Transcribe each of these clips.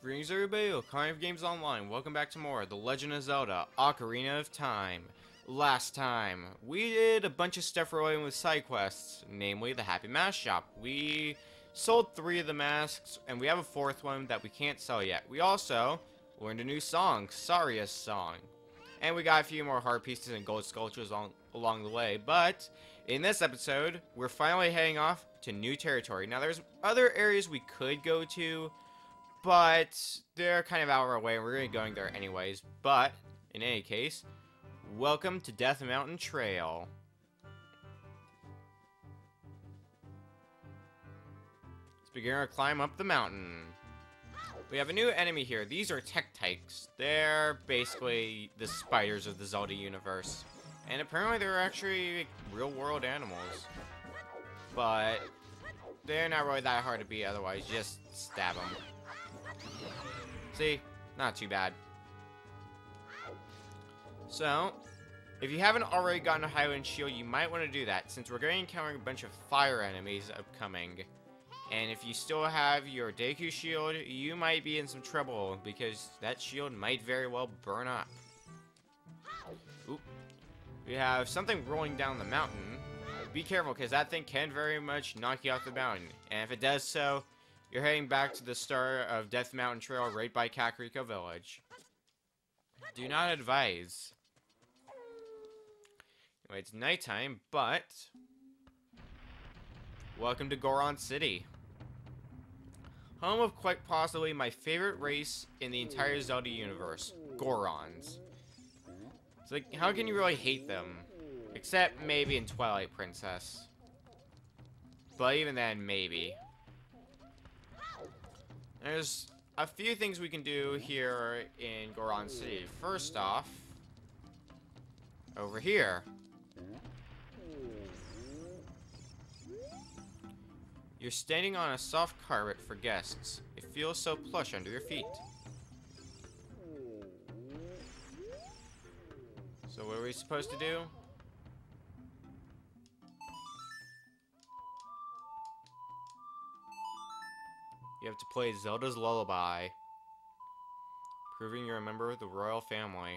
Greetings everybody, Ocarina of Games Online. Welcome back to more The Legend of Zelda, Ocarina of Time. Last time, we did a bunch of stuff related with side quests, namely the Happy Mask Shop. We sold 3 of the masks, and we have a 4th one that we can't sell yet. We also learned a new song, Saria's Song. And we got a few more heart pieces and gold sculptures along the way. But, in this episode, we're finally heading off to new territory. Now, there's other areas we could go to, but they're kind of out of our way, and we're going to be going there anyways. But, in any case, welcome to Death Mountain Trail. Let's begin our climb up the mountain. We have a new enemy here. These are Tektites. They're basically the spiders of the Zelda universe. And apparently they're actually real-world animals. But they're not really that hard to beat otherwise. Just stab them. See? Not too bad. So, if you haven't already gotten a Highland Shield, you might want to do that, since we're going to encounter a bunch of fire enemies upcoming. And if you still have your Deku Shield, you might be in some trouble, because that shield might very well burn up. Oop. We have something rolling down the mountain. Be careful, because that thing can very much knock you off the mountain. And if it does so, you're heading back to the start of Death Mountain Trail right by Kakariko Village. Do not advise. Anyway, it's nighttime, but welcome to Goron City. Home of quite possibly my favorite race in the entire Zelda universe, Gorons. It's like, how can you really hate them? Except maybe in Twilight Princess. But even then, maybe. There's a few things we can do here in Goron City. First off, over here. You're standing on a soft carpet for guests. It feels so plush under your feet. So what are we supposed to do? You have to play Zelda's Lullaby, proving you're a member of the royal family.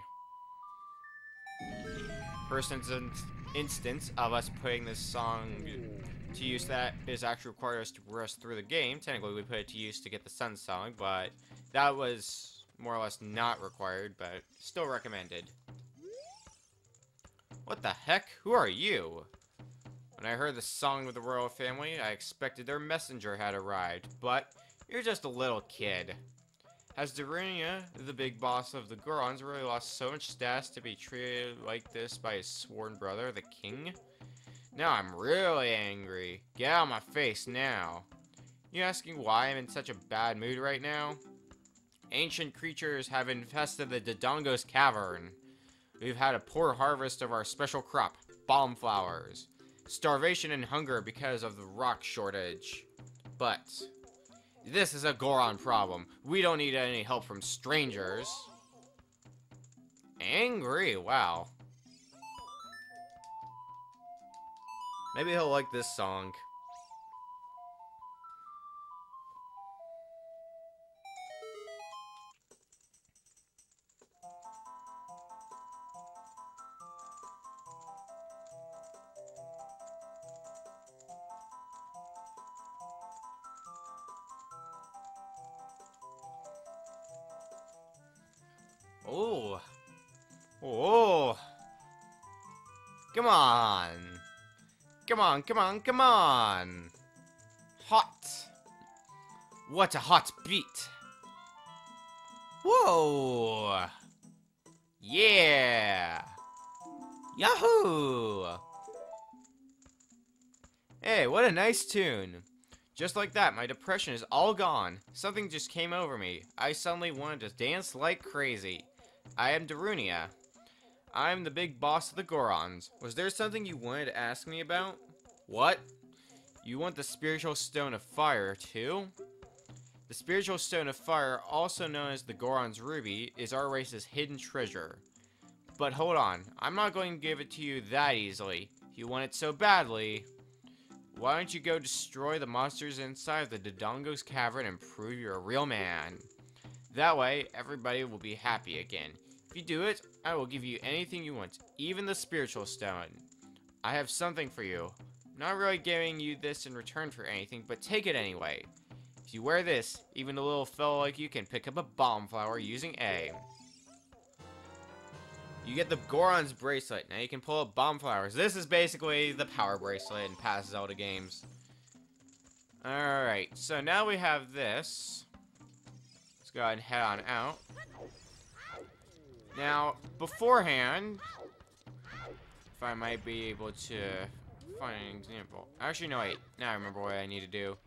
First instance of us putting this song to use that is actually required us to rest through the game. Technically, we put it to use to get the Sun song, but that was more or less not required, but still recommended. What the heck? Who are you? When I heard the song of the royal family, I expected their messenger had arrived, but you're just a little kid. Has Darunia, the big boss of the Gorons, really lost so much status to be treated like this by his sworn brother, the king? Now I'm really angry. Get out of my face now. You asking why I'm in such a bad mood right now? Ancient creatures have infested the Dodongos Cavern. We've had a poor harvest of our special crop, bomb flowers. Starvation and hunger because of the rock shortage. But this is a Goron problem. We don't need any help from strangers. Angry? Wow. Maybe he'll like this song. Oh. Oh. Come on. Come on, come on, come on. Hot. What a hot beat. Whoa. Yeah. Yahoo. Hey, what a nice tune. Just like that, my depression is all gone. Something just came over me. I suddenly wanted to dance like crazy. I am Darunia. I'm the big boss of the Gorons. Was there something you wanted to ask me about? What? You want the Spiritual Stone of Fire, too? The Spiritual Stone of Fire, also known as the Goron's Ruby, is our race's hidden treasure. But hold on, I'm not going to give it to you that easily. If you want it so badly, why don't you go destroy the monsters inside of the Dodongo's Cavern and prove you're a real man? That way, everybody will be happy again. If you do it, I will give you anything you want, even the spiritual stone. I have something for you. I'm not really giving you this in return for anything, but take it anyway. If you wear this, even a little fellow like you can pick up a bomb flower using A. You get the Goron's bracelet. Now you can pull up bomb flowers. This is basically the power bracelet in past Zelda games. Alright, so now we have this. Let's go ahead and head on out. Now, beforehand, if I might be able to find an example. Actually, no, wait. Now I remember what I need to do.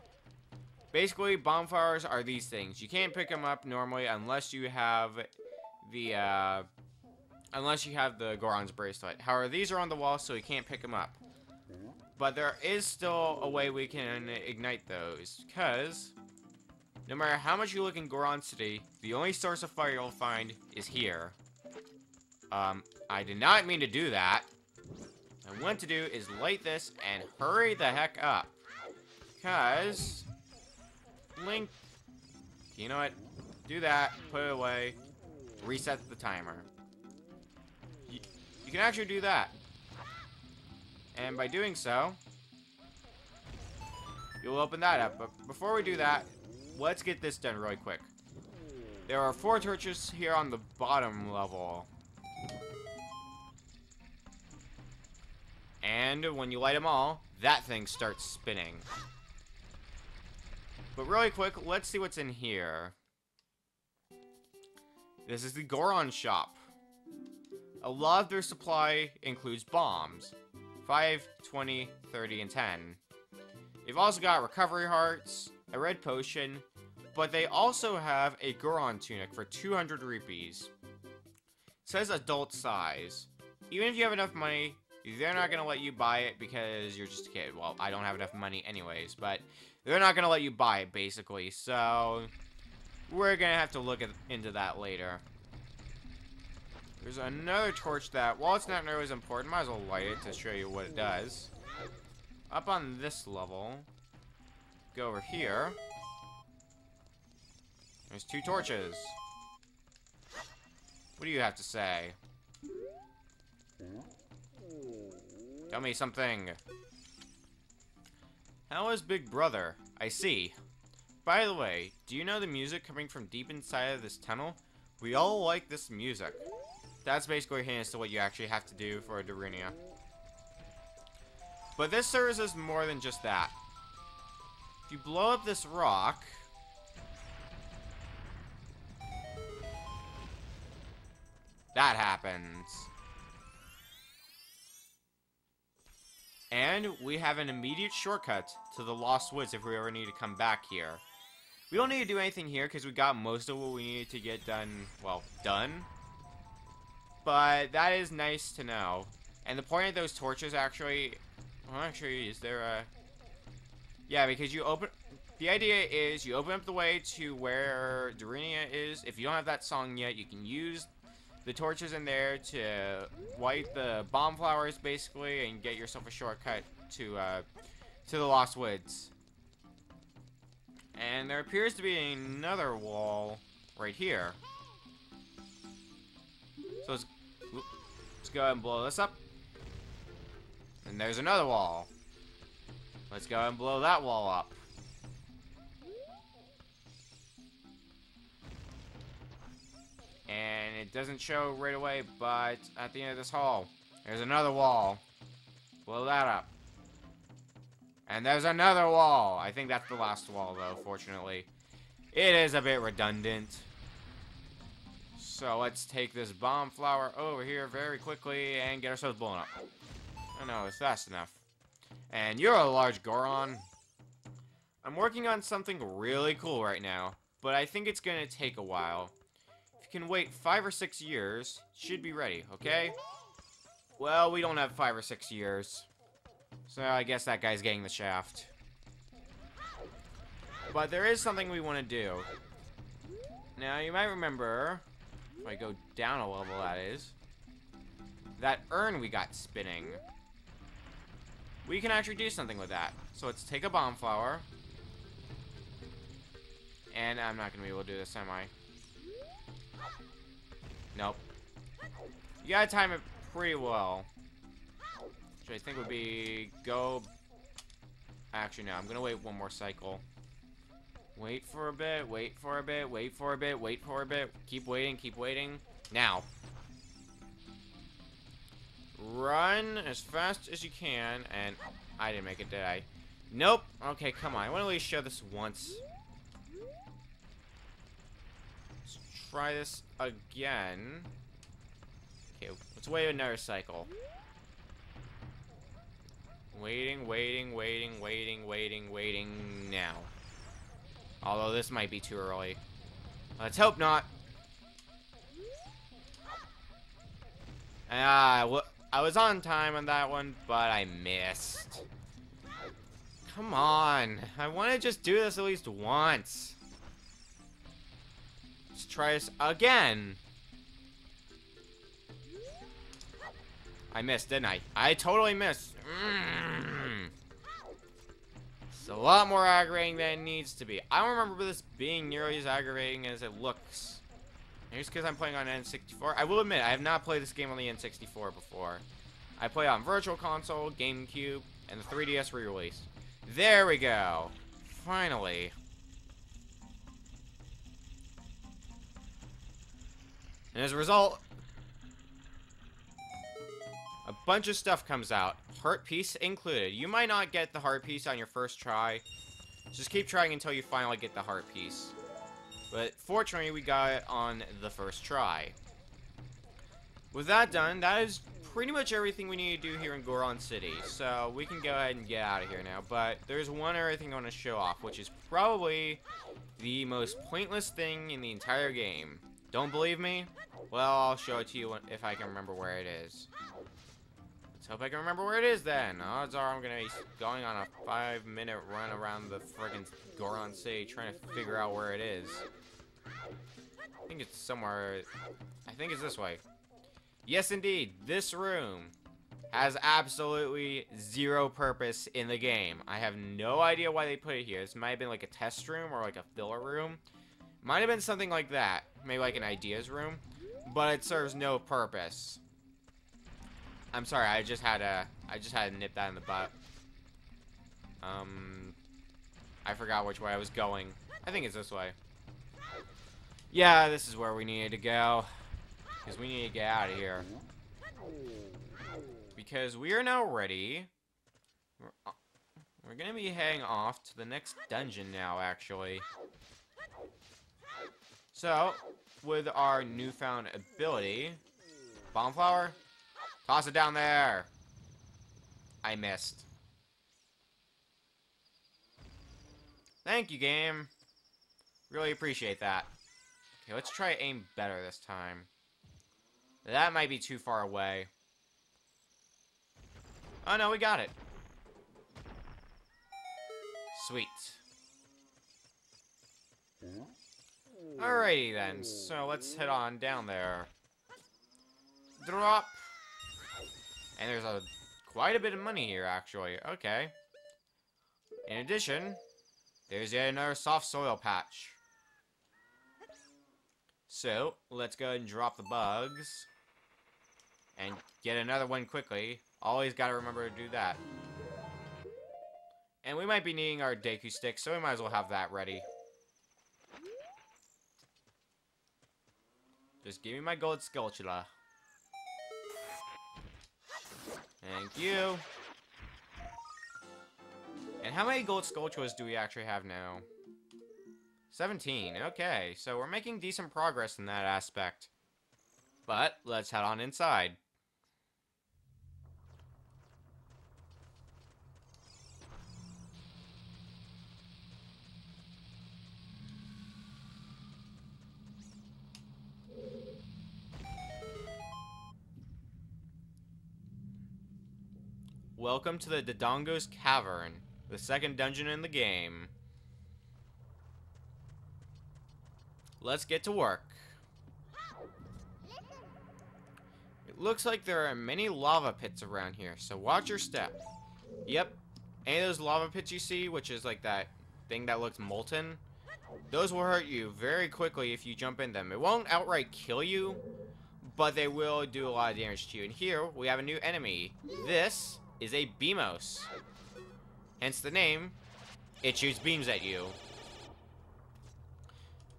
Basically, bomb flowers are these things. You can't pick them up normally unless you have the, Goron's bracelet. However, these are on the wall, so you can't pick them up. But there is still a way we can ignite those, because no matter how much you look in Goron City, the only source of fire you'll find is here. I did not mean to do that. What I want to do is light this and hurry the heck up. Because Link, you know what? Do that, put it away, reset the timer. You can actually do that. And by doing so, you'll open that up. But before we do that, let's get this done really quick. There are 4 torches here on the bottom level. And when you light them all, that thing starts spinning. But really quick, let's see what's in here. This is the Goron shop. A lot of their supply includes bombs. 5, 20, 30, and 10. They've also got recovery hearts, a red potion, but they also have a Goron tunic for 200 rupees. It says adult size. Even if you have enough money, they're not going to let you buy it because you're just a kid. Well, I don't have enough money anyways, but they're not going to let you buy it, basically. So, we're going to have to look into that later. There's another torch that, while it's not nearly as important, might as well light it to show you what it does. Up on this level, go over here. There's 2 torches. What do you have to say? Tell me something. How is Big Brother? I see. By the way, do you know the music coming from deep inside of this tunnel? We all like this music. That's basically a hint as to what you actually have to do for a Darunia. But this serves as more than just that. If you blow up this rock, that happens. And we have an immediate shortcut to the Lost Woods if we ever need to come back here. We don't need to do anything here because we got most of what we needed to get done, well, done. But that is nice to know. And the point of those torches actually... Well, actually, is there a... Yeah, because you open... The idea is you open up the way to where Darunia is. If you don't have that song yet, you can use the torches in there to light the bomb flowers, basically, and get yourself a shortcut to the Lost Woods. And there appears to be another wall right here. So let's go ahead and blow this up. And there's another wall. Let's go ahead and blow that wall up. And it doesn't show right away, but at the end of this hall, there's another wall. Blow that up. And there's another wall. I think that's the last wall, though, fortunately. It is a bit redundant. So let's take this bomb flower over here very quickly and get ourselves blown up. Oh no, it's fast enough. And you're a large Goron. I'm working on something really cool right now, but I think it's gonna take a while. If you can wait 5 or 6 years, it should be ready, okay? Well, we don't have 5 or 6 years. So I guess that guy's getting the shaft. But there is something we want to do. Now, you might remember, if I go down a level, that is, that urn we got spinning. We can actually do something with that. So let's take a bomb flower. And I'm not going to be able to do this, am I? Nope. You gotta time it pretty well. Which I think would be go... Actually, no. I'm gonna wait one more cycle. Wait for a bit, wait for a bit, wait for a bit, wait for a bit. Keep waiting, keep waiting. Now. Run as fast as you can, and I didn't make it, did I? Nope. Okay, come on. I want to at least show this once. Let's try this again. Okay, let's wait another cycle. Waiting, waiting, waiting, waiting, waiting, waiting now. Although this might be too early. Let's hope not. I was on time on that one, but I missed. Come on. I want to just do this at least once. Let's try this again. I missed, didn't I? I totally missed. It's a lot more aggravating than it needs to be. I don't remember this being nearly as aggravating as it looks. Maybe it's because I'm playing on N64. I will admit, I have not played this game on the N64 before. I played on Virtual Console, GameCube, and the 3DS re-release. There we go. Finally. And as a result, a bunch of stuff comes out. Heart piece included. You might not get the heart piece on your first try. Just keep trying until you finally get the heart piece. But fortunately, we got it on the first try. With that done, that is pretty much everything we need to do here in Goron City. So we can go ahead and get out of here now. But there's one other thing I want to show off, which is probably the most pointless thing in the entire game. Don't believe me? Well, I'll show it to you if I can remember where it is. Let's hope I can remember where it is then. Odds are I'm gonna be going on a 5-minute run around the friggin' Goron City trying to figure out where it is. I think it's somewhere... I think it's this way. Yes, indeed. This room has absolutely zero purpose in the game. I have no idea why they put it here. This might have been like a test room or like a filler room. Might have been something like that. Maybe like an ideas room. But it serves no purpose. I'm sorry, I just had to nip that in the butt. I forgot which way I was going. I think it's this way. Yeah, this is where we needed to go. Because we need to get out of here. Because we are now ready. We're going to be heading off to the next dungeon now, actually. So, with our newfound ability... Bomb flower? Toss it down there! I missed. Thank you, game. Really appreciate that. Okay, let's try aim better this time. That might be too far away. Oh no, we got it. Sweet. Alrighty then, so let's head on down there. Drop! And there's quite a bit of money here, actually. Okay. In addition, there's yet another soft soil patch. So, let's go ahead and drop the bugs. And get another one quickly. Always gotta remember to do that. And we might be needing our Deku stick, so we might as well have that ready. Just give me my gold Skulltula. Thank you. And how many gold Skulltulas do we actually have now? 17. Okay, so we're making decent progress in that aspect. But, let's head on inside. Welcome to the Dodongos Cavern, the second dungeon in the game. Let's get to work. It looks like there are many lava pits around here, so watch your step. Yep, any of those lava pits you see, which is like that thing that looks molten, Those will hurt you very quickly if you jump in them. It won't outright kill you, but they will do a lot of damage to you. And here, we have a new enemy. This is a Beamos. Hence the name. It shoots beams at you.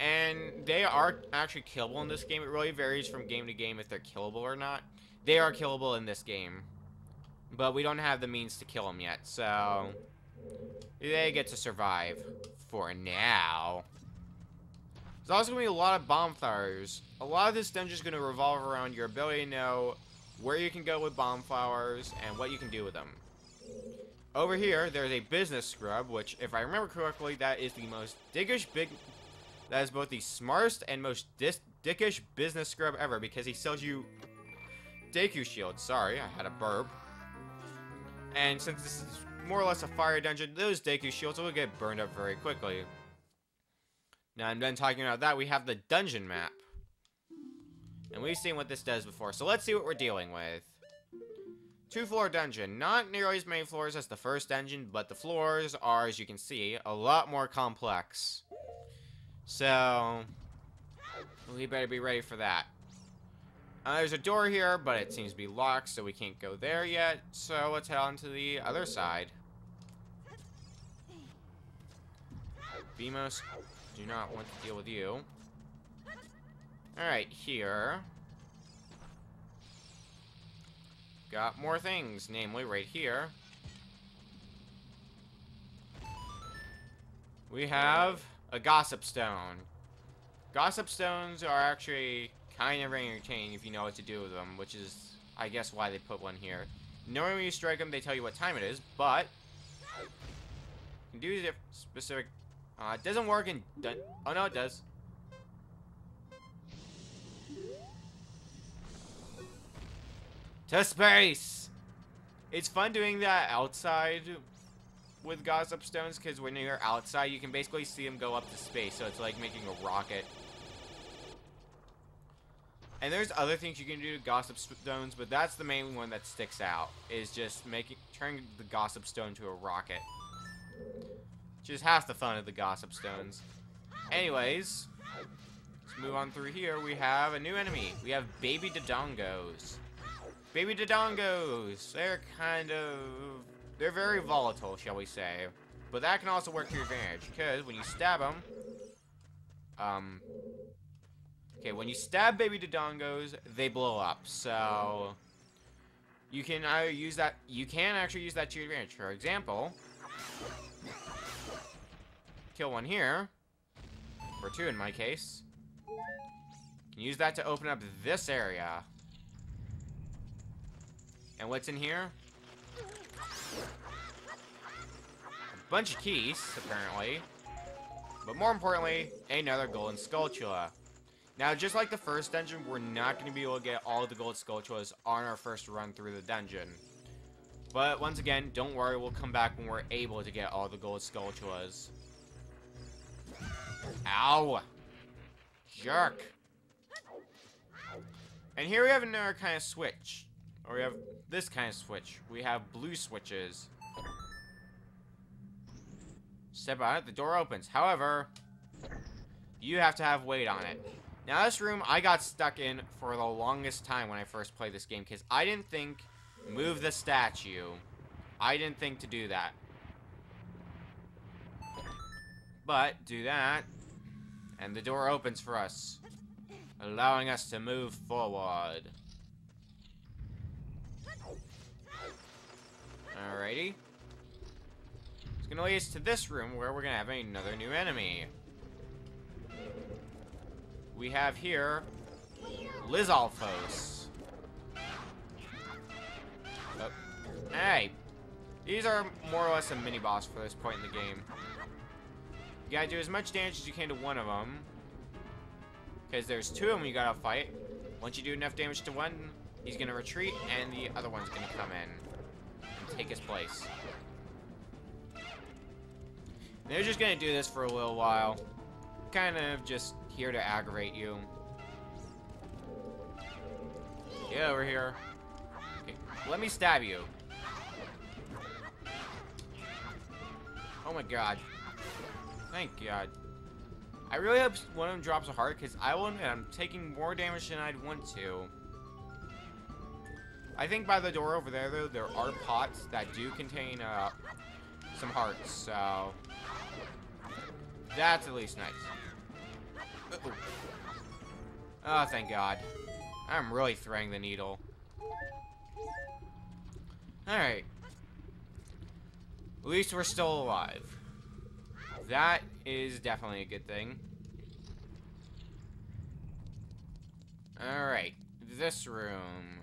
And they are actually killable in this game. It really varies from game to game if they're killable or not. They are killable in this game. But we don't have the means to kill them yet, so they get to survive for now. There's also going to be a lot of bonfires. A lot of this dungeon is going to revolve around your ability to know where you can go with bonfires and what you can do with them. Over here, there's a business scrub, which, if I remember correctly, that is the most that is both the smartest and most dickish business scrub ever, because he sells you Deku shields. Sorry, I had a burp. And since this is more or less a fire dungeon, those Deku shields will get burned up very quickly. Now, I'm done talking about that. We have the dungeon map. And we've seen what this does before, so let's see what we're dealing with. 2-floor dungeon. Not nearly as many floors as the first dungeon, but the floors are, as you can see, a lot more complex. So, we better be ready for that. There's a door here, but it seems to be locked, so we can't go there yet. So, let's head on to the other side. Beamos, do not want to deal with you. Alright, here. Got more things, namely right here. We have a gossip stone. Gossip stones are actually kind of entertaining if you know what to do with them, which is, I guess, why they put one here. Normally when you strike them, they tell you what time it is, but you can do the specific. It doesn't work in. Oh no, it does. To space! It's fun doing that outside with gossip stones, because when you're outside, you can basically see them go up to space, so it's like making a rocket. And there's other things you can do to gossip stones, but that's the main one that sticks out, is just turning the gossip stone to a rocket. Which is half the fun of the gossip stones. Anyways, let's move on through here. We have a new enemy. We have baby Dodongos. Baby Dodongos! They're very volatile, shall we say. But that can also work to your advantage, because when you stab them, okay, when you stab baby Dodongos, they blow up. So you can either use that. You can actually use that to your advantage. For example, kill one here, or two in my case. You can use that to open up this area. And what's in here? A bunch of keys, apparently. But more importantly, another golden skulltula. Now, just like the first dungeon, we're not going to be able to get all of the gold skulltulas on our first run through the dungeon. But once again, don't worry, we'll come back when we're able to get all the gold skulltulas. Ow! Jerk! And here we have another kind of switch. Or we have this kind of switch. We have blue switches. Step on it, the door opens. However, you have to have weight on it. Now, this room I got stuck in for the longest time when I first played this game, because I didn't think, move the statue. I didn't think to do that. But, do that, and the door opens for us, allowing us to move forward. Alrighty. It's gonna lead us to this room where we're gonna have another new enemy. We have here Lizalfos. Oh. Hey! These are more or less a mini-boss for this point in the game. You gotta do as much damage as you can to one of them, because there's two of them you gotta fight. Once you do enough damage to one, he's gonna retreat, and the other one's gonna come in and take his place. And they're just gonna do this for a little while. Kind of just here to aggravate you. Get over here. Okay, let me stab you. Oh my god. Thank god. I really hope one of them drops a heart, because I'm taking more damage than I'd want to. I think by the door over there, though, there are pots that do contain some hearts, so that's at least nice. Uh-oh. Oh, thank God. I'm really threading the needle. Alright. At least we're still alive. That is definitely a good thing. Alright. This room.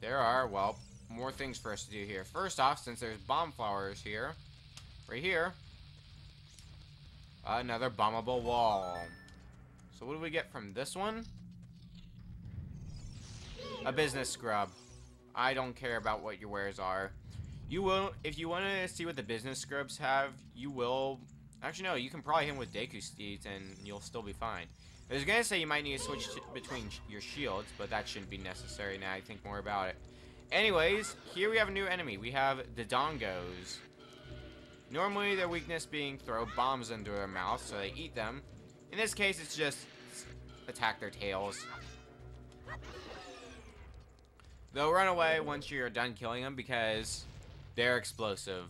There are, well, more things for us to do here. First off, since there's bomb flowers here, right here, another bombable wall. So what do we get from this one? A business scrub. I don't care about what your wares are. You will, if you want to see what the business scrubs have, you will. Actually, no, you can probably hit him with Deku Steeds and you'll still be fine. I was gonna say you might need to switch between your shields, but that shouldn't be necessary now I think more about it. Anyways, here we have a new enemy. We have Dodongos. Normally, their weakness being throw bombs into their mouth, so they eat them. In this case, it's just attack their tails. They'll run away once you're done killing them because they're explosive.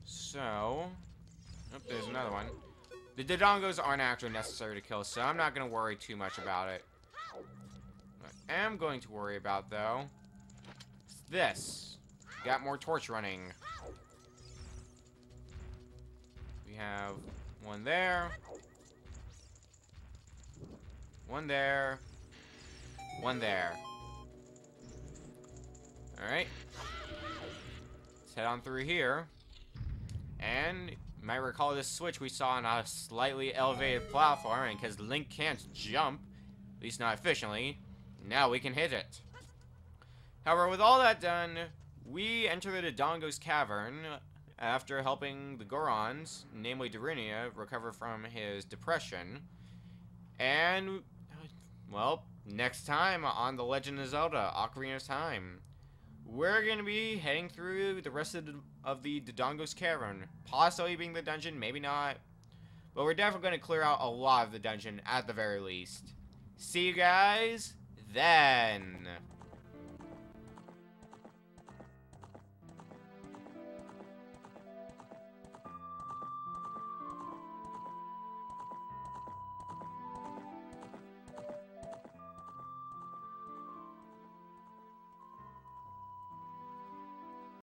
So, oh, there's another one. The Dodongos aren't actually necessary to kill, so I'm not going to worry too much about it. What I am going to worry about, though, is this. Got more torch running. We have one there. One there. One there. Alright. Let's head on through here. And you might recall this switch we saw on a slightly elevated platform, and because Link can't jump, at least not efficiently, now we can hit it. However, with all that done, we enter the Dodongos Cavern after helping the Gorons, namely Dorinia, recover from his depression. And, well, next time on The Legend of Zelda, Ocarina of Time, we're going to be heading through the rest of the Dodongos Cavern. Possibly being the dungeon, maybe not. But we're definitely going to clear out a lot of the dungeon at the very least. See you guys then.